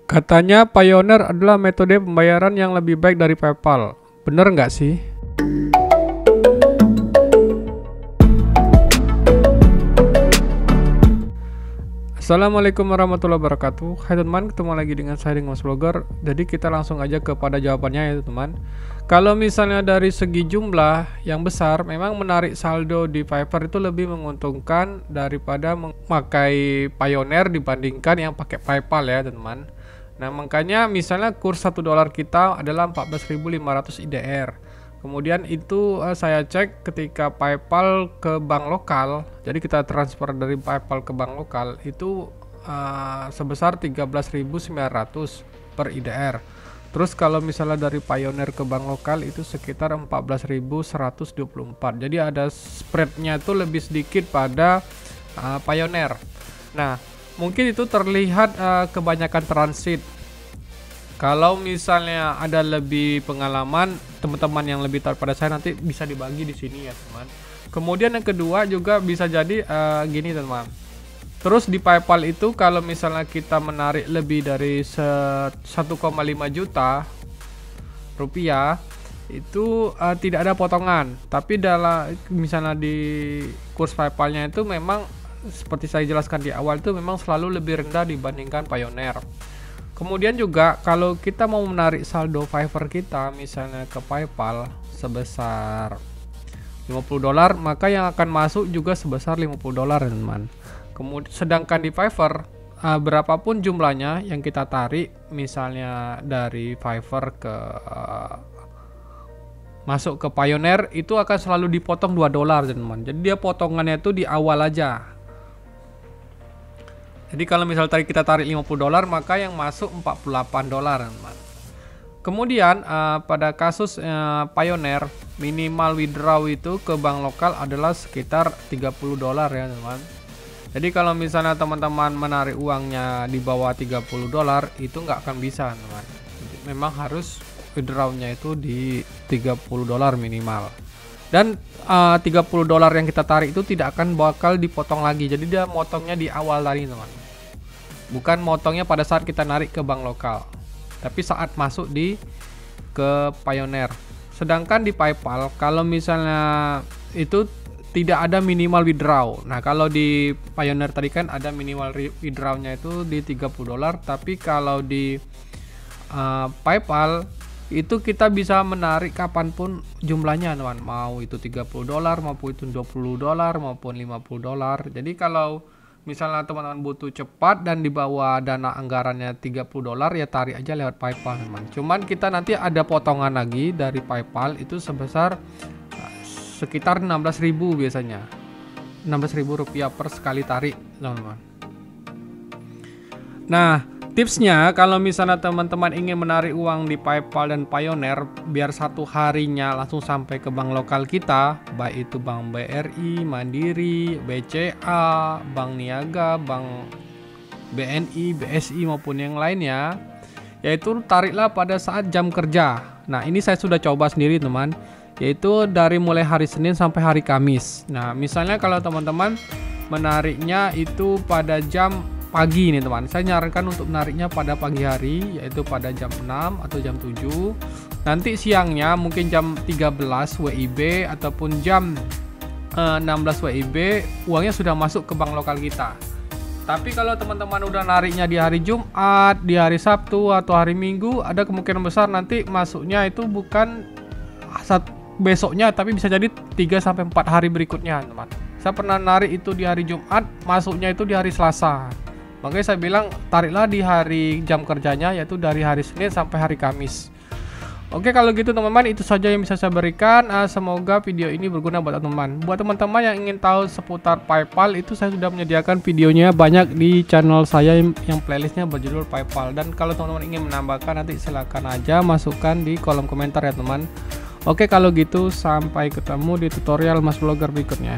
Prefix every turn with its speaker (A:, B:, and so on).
A: Katanya Payoneer adalah metode pembayaran yang lebih baik dari PayPal. Bener nggak sih? Assalamualaikum warahmatullahi wabarakatuh. Hai teman, ketemu lagi dengan saya Mas Vlogger. Jadi kita langsung aja kepada jawabannya ya teman. Kalau misalnya dari segi jumlah yang besar, memang menarik saldo di Fiverr itu lebih menguntungkan daripada memakai Payoneer dibandingkan yang pakai PayPal ya teman. Nah makanya misalnya kurs $1 kita adalah 14.500 IDR. Kemudian itu saya cek ketika PayPal ke bank lokal. Jadi kita transfer dari PayPal ke bank lokal itu sebesar 13.900 per IDR. Terus kalau misalnya dari Payoneer ke bank lokal itu sekitar 14.124. Jadi ada spreadnya itu lebih sedikit pada Payoneer. Nah mungkin itu terlihat kebanyakan transit. Kalau misalnya ada lebih pengalaman, teman-teman yang lebih tahu pada saya nanti bisa dibagi di sini ya teman. Kemudian yang kedua juga bisa jadi gini teman. Terus di PayPal itu kalau misalnya kita menarik lebih dari 1,5 juta rupiah itu tidak ada potongan. Tapi dalam misalnya di kurs PayPalnya itu memang seperti saya jelaskan di awal itu memang selalu lebih rendah dibandingkan Payoneer. Kemudian juga kalau kita mau menarik saldo Fiverr kita misalnya ke PayPal sebesar $50, maka yang akan masuk juga sebesar $50 teman. Kemudian sedangkan di Fiverr berapapun jumlahnya yang kita tarik misalnya dari Fiverr ke masuk ke Payoneer itu akan selalu dipotong $2 teman. Jadi dia potongannya itu di awal aja. Jadi kalau misal kita tarik $50 maka yang masuk $48 teman. Kemudian pada kasus Payoneer minimal withdraw itu ke bank lokal adalah sekitar $30 ya teman. Jadi kalau misalnya teman-teman menarik uangnya di bawah $30 itu nggak akan bisa teman. Memang harus withdrawnya itu di $30 minimal. Dan $30 yang kita tarik itu tidak akan bakal dipotong lagi. Jadi dia motongnya di awal tadi teman. Bukan motongnya pada saat kita narik ke bank lokal, tapi saat masuk ke Payoneer. Sedangkan di PayPal kalau misalnya itu tidak ada minimal withdraw. Nah kalau di Payoneer tadi kan ada minimal withdrawnya itu di $30. Tapi kalau di PayPal itu kita bisa menarik kapanpun jumlahnya teman. Mau itu $30 maupun itu $20 maupun $50. Jadi kalau misalnya teman-teman butuh cepat dan di bawah dana anggarannya $30 ya tarik aja lewat PayPal teman. Cuman kita nanti ada potongan lagi dari PayPal itu sebesar sekitar 16.000 biasanya. 16.000 rupiah per sekali tarik teman-teman. Nah tipsnya kalau misalnya teman-teman ingin menarik uang di PayPal dan Payoneer biar satu harinya langsung sampai ke bank lokal kita, baik itu Bank BRI, Mandiri, BCA, Bank Niaga, Bank BNI, BSI maupun yang lainnya, yaitu tariklah pada saat jam kerja. Nah ini saya sudah coba sendiri teman, yaitu dari mulai hari Senin sampai hari Kamis. Nah misalnya kalau teman-teman menariknya itu pada jam pagi nih teman, saya nyarankan untuk menariknya pada pagi hari, yaitu pada jam 6 atau jam 7. Nanti siangnya mungkin jam 13 WIB ataupun jam 16 WIB uangnya sudah masuk ke bank lokal kita. Tapi kalau teman-teman udah nariknya di hari Jumat, di hari Sabtu atau hari Minggu, ada kemungkinan besar nanti masuknya itu bukan besoknya tapi bisa jadi 3-4 hari berikutnya teman. Saya pernah narik itu di hari Jumat, masuknya itu di hari Selasa. Makanya saya bilang tariklah di hari jam kerjanya, yaitu dari hari Senin sampai hari Kamis. Oke kalau gitu teman-teman, itu saja yang bisa saya berikan. Semoga video ini berguna buat teman-teman. Buat teman-teman yang ingin tahu seputar PayPal, itu saya sudah menyediakan videonya banyak di channel saya yang playlistnya berjudul PayPal. Dan kalau teman-teman ingin menambahkan nanti silahkan aja masukkan di kolom komentar ya teman. Oke kalau gitu sampai ketemu di tutorial Mas Vlogger berikutnya.